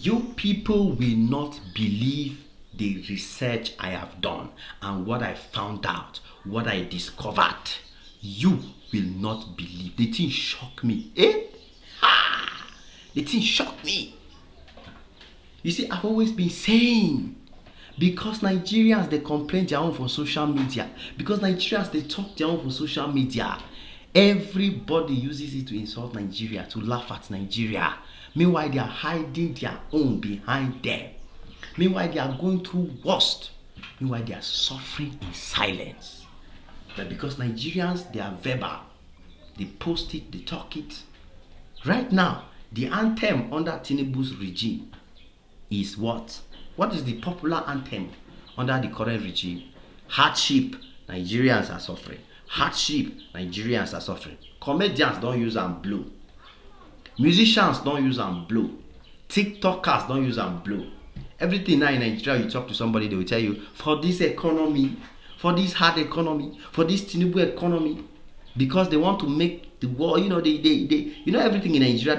You people will not believe the research I have done and what I found out, what I discovered. You will not believe. The thing shocked me. Eh? Ah! The thing shocked me. You see, I've always been saying, because Nigerians they complain their own for social media, because Nigerians they talk their own for social media, everybody uses it to insult Nigeria, to laugh at Nigeria. Meanwhile, they are hiding their own behind them. Meanwhile, they are going through worst. Meanwhile, they are suffering in silence. But because Nigerians they are verbal, they post it, they talk it. Right now, the anthem under Tinubu's regime is what? What is the popular anthem under the current regime? Hardship, Nigerians are suffering. Hardship, Nigerians are suffering. Comedians don't use and blow. Musicians don't use and blow. TikTokers don't use and blow. Everything now in Nigeria, you talk to somebody, they will tell you, for this economy, for this hard economy, for this Tinubu economy, because they want to make the world, everything in Nigeria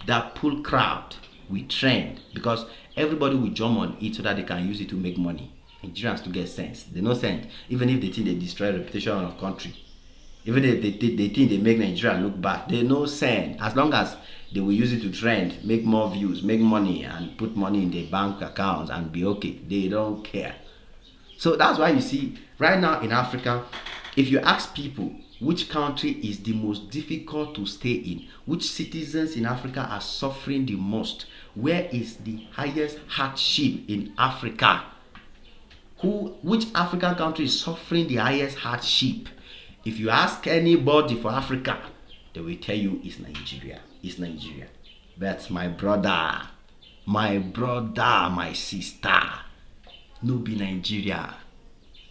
that pull crowd will trend, because everybody will jump on it so that they can use it to make money. Nigerians to get sense. They no sense. Even if they think they destroy reputation of the country, even if they think they make Nigeria look bad, they no sense. As long as they will use it to trend, make more views, make money, and put money in their bank accounts and be okay. They don't care. So that's why you see, right now in Africa, if you ask people which country is the most difficult to stay in, which citizens in Africa are suffering the most, where is the highest hardship in Africa, which African country is suffering the highest hardship? If you ask anybody for Africa, they will tell you it's Nigeria. It's Nigeria. But my brother, my sister, no be Nigeria.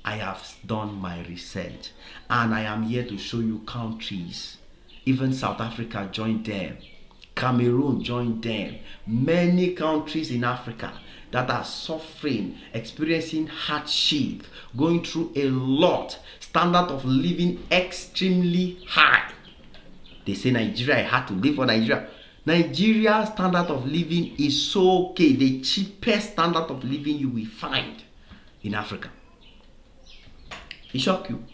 I have done my research and I am here to show you countries. Even South Africa joined them. Cameroon joined them. Many countries in Africa that are suffering, experiencing hardship, going through a lot, standard of living extremely high. They say Nigeria, I had to live for Nigeria. Nigeria's standard of living is so okay, the cheapest standard of living you will find in Africa. It shock you.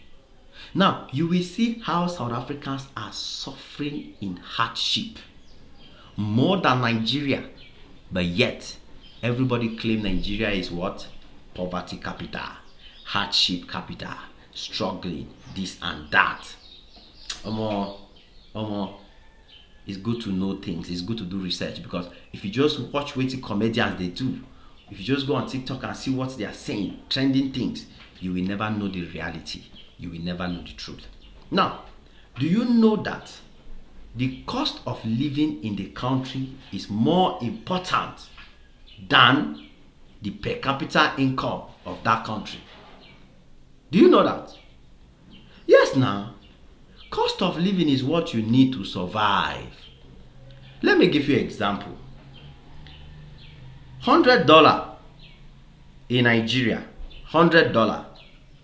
Now, you will see how South Africans are suffering in hardship more than Nigeria, but yet everybody claim Nigeria is what? Poverty capital, hardship capital, struggling, this and that. It's good to know things. It's good to do research, because if you just watch what the comedians they do, if you just go on TikTok and see what they are saying, trending things, you will never know the reality. You will never know the truth. Now, do you know that the cost of living in the country is more important than the per capita income of that country? Do you know that? Yes, now. Cost of living is what you need to survive. Let me give you an example. $100 in Nigeria, $100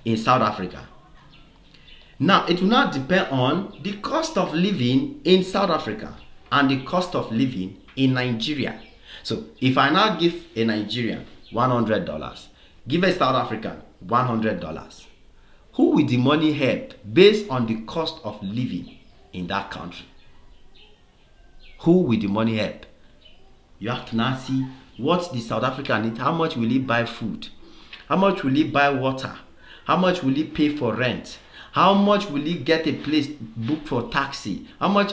in South Africa. Now, it will not depend on the cost of living in South Africa and the cost of living in Nigeria. So, if I now give a Nigerian $100, give a South African $100, who will the money help based on the cost of living in that country? Who will the money help? You have to now see what the South African need. How much will he buy food? How much will he buy water? How much will he pay for rent? How much will he get a place booked for taxi? How much,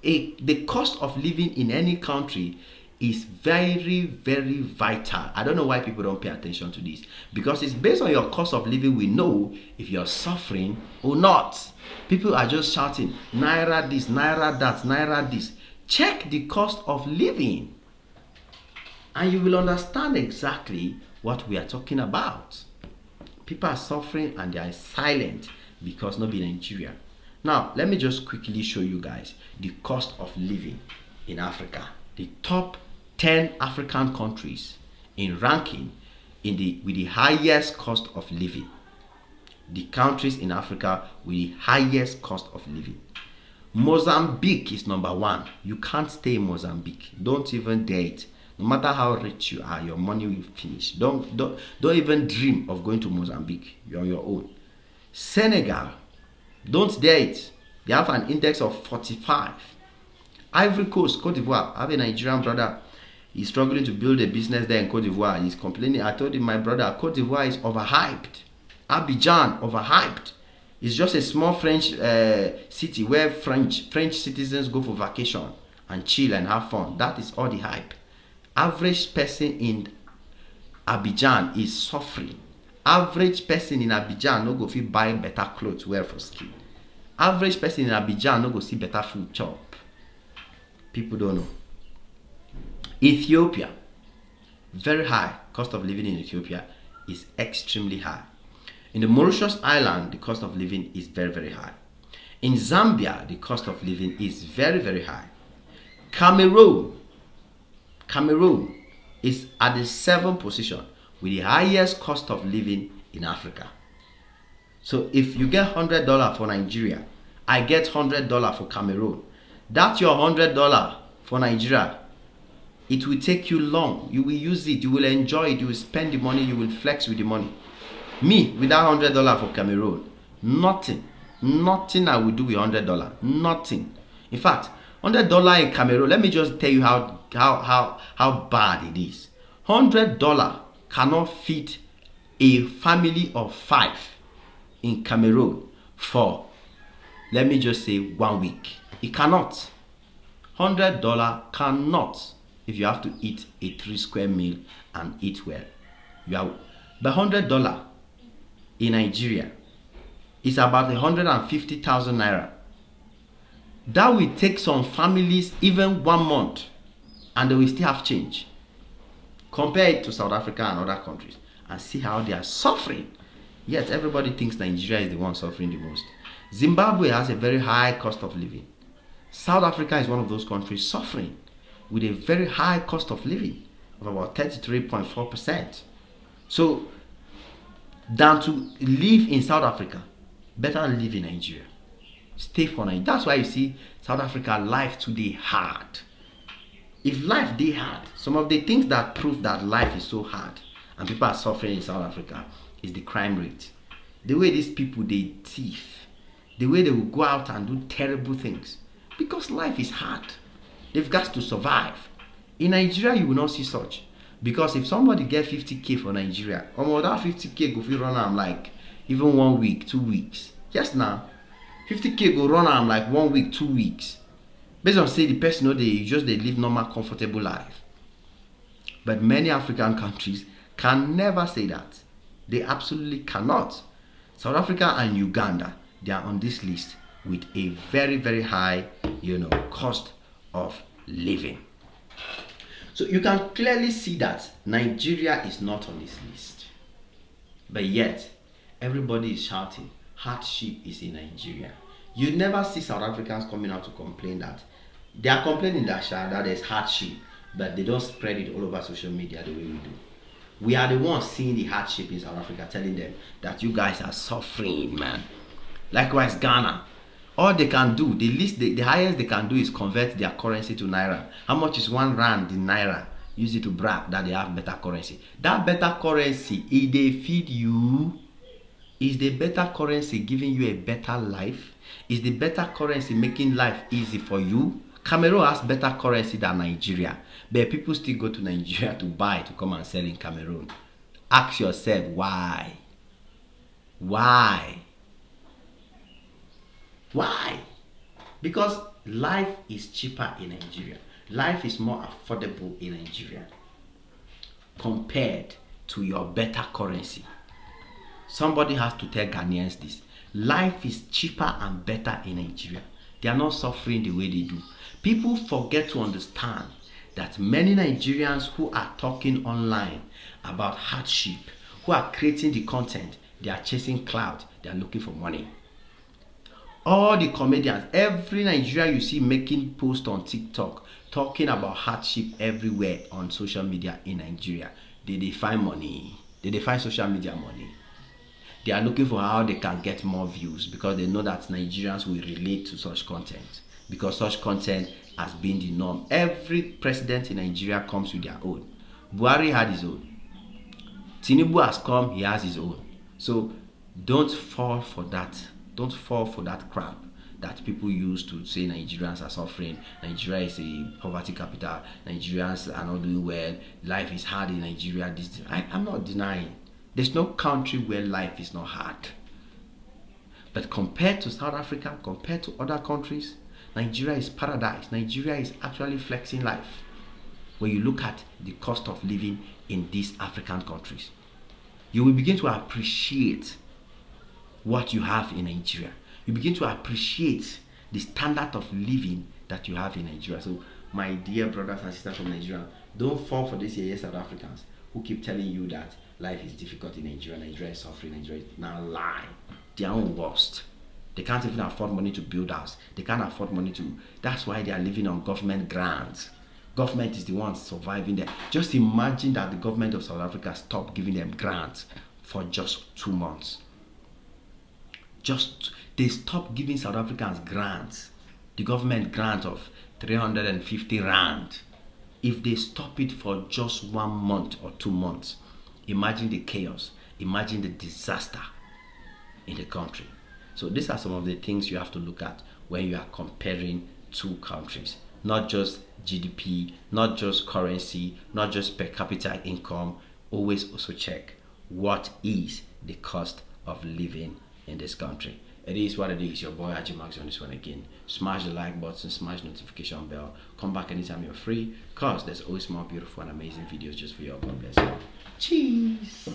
the cost of living in any country is very, very vital. I don't know why people don't pay attention to this, because it's based on your cost of living we know if you're suffering or not. People are just shouting, Naira this, Naira that, Naira this. Check the cost of living and you will understand exactly what we are talking about. People are suffering and they are silent because not being Nigeria. Now, let me just quickly show you guys the cost of living in Africa. The top 10 African countries in ranking with the highest cost of living. The countries in Africa with the highest cost of living. Mozambique is number 1. You can't stay in Mozambique. Don't even dare it. No matter how rich you are, your money will finish. Don't even dream of going to Mozambique. You're on your own. Senegal, don't dare it. They have an index of 45. Ivory Coast, Cote d'Ivoire. I have a Nigerian brother. He's struggling to build a business there in Cote d'Ivoire. He's complaining. I told him, my brother, Cote d'Ivoire is overhyped. Abidjan, overhyped. It's just a small French city where French citizens go for vacation and chill and have fun. That is all the hype. Average person in Abidjan is suffering. Average person in Abidjan no go fit buy better clothes wear for skin. Average person in Abidjan no go see better food chop. People don't know. Ethiopia, very high. Cost of living in Ethiopia is extremely high. In the Mauritius Island, the cost of living is very, very high. In Zambia, the cost of living is very, very high. Cameroon is at the 7th position with the highest cost of living in Africa. So if you get $100 for Nigeria, I get $100 for Cameroon. That's your $100 for Nigeria. It will take you long. You will use it. You will enjoy it. You will spend the money. You will flex with the money. Me, with that $100 for Cameroon, nothing I will do with $100. Nothing. In fact, $100 in Cameroon, let me just tell you how bad it is. $100 cannot feed a family of 5 in Cameroon for, let me just say, 1 week. It cannot. $100 cannot, if you have to eat a 3 square meal and eat well. But $100 in Nigeria is about 150,000 naira. That will take some families even 1 month and they will still have change. Compare it to South Africa and other countries and see how they are suffering. Yet everybody thinks Nigeria is the one suffering the most. Zimbabwe has a very high cost of living. South Africa is one of those countries suffering with a very high cost of living of about 33.4%. So, than to live in South Africa, better live in Nigeria. Stay for Nigeria. That's why you see South Africa life today hard. If life dey hard, some of the things that prove that life is so hard and people are suffering in South Africa is the crime rate. The way these people, they thief. The way they will go out and do terrible things. Because life is hard. They've got to survive. In Nigeria, you will not see such. Because if somebody get 50k for Nigeria, that 50k go fit run am like even 1 week, 2 weeks. Yes now. 50k go run am like 1 week, 2 weeks. Based on say the person they live normal, comfortable life. But many African countries can never say that. They absolutely cannot. South Africa and Uganda, they are on this list with a very, very high, cost of living. So you can clearly see that Nigeria is not on this list. But yet, everybody is shouting, hardship is in Nigeria. You never see South Africans coming out to complain that. They are complaining that there's hardship, but they don't spread it all over social media the way we do. We are the ones seeing the hardship in South Africa, telling them that you guys are suffering, man. Likewise, Ghana. All they can do, the highest they can do is convert their currency to naira. How much is 1 rand in naira? Use it to brag that they have better currency. That better currency, if they feed you, is the better currency giving you a better life? Is the better currency making life easy for you? Cameroon has better currency than Nigeria, but people still go to Nigeria to buy to come and sell in Cameroon. Ask yourself why? Why? Because life is cheaper in Nigeria. Life is more affordable in Nigeria compared to your better currency. Somebody has to tell Ghanaians this. Life is cheaper and better in Nigeria. They are not suffering the way they do. People forget to understand that many Nigerians who are talking online about hardship, who are creating the content, they are chasing clout, they are looking for money. All the comedians, every Nigerian you see making posts on TikTok, talking about hardship everywhere on social media in Nigeria, they find money. They find social media money. They are looking for how they can get more views because they know that Nigerians will relate to such content. because such content has been the norm. Every president in Nigeria comes with their own. Buhari had his own. Tinubu has come, he has his own. So don't fall for that. Don't fall for that crap that people use to say Nigerians are suffering. Nigeria is a poverty capital. Nigerians are not doing well. Life is hard in Nigeria. I'm not denying. There's no country where life is not hard. But compared to South Africa, compared to other countries, Nigeria is paradise. Nigeria is actually flexing life. When you look at the cost of living in these African countries, you will begin to appreciate what you have in Nigeria. You begin to appreciate the standard of living that you have in Nigeria. So, my dear brothers and sisters from Nigeria, don't fall for these South Africans who keep telling you that life is difficult in Nigeria, Nigeria is suffering, Nigeria is now lie. Their own worst. They can't even afford money to build house. They can't afford money to. That's why they are living on government grants. Government is the one surviving there. Just imagine that the government of South Africa stopped giving them grants for just 2 months. They stopped giving South Africans grants. The government grant of 350 rand. If they stop it for just 1 month or 2 months, imagine the chaos. Imagine the disaster in the country. So these are some of the things you have to look at when you are comparing two countries. Not just GDP, not just currency, not just per capita income. Always also check what is the cost of living in this country. It is what it is. Your boy Ajimax on this one again. Smash the like button, smash the notification bell. Come back anytime you're free, cause there's always more beautiful and amazing videos just for you. God bless you. Cheese.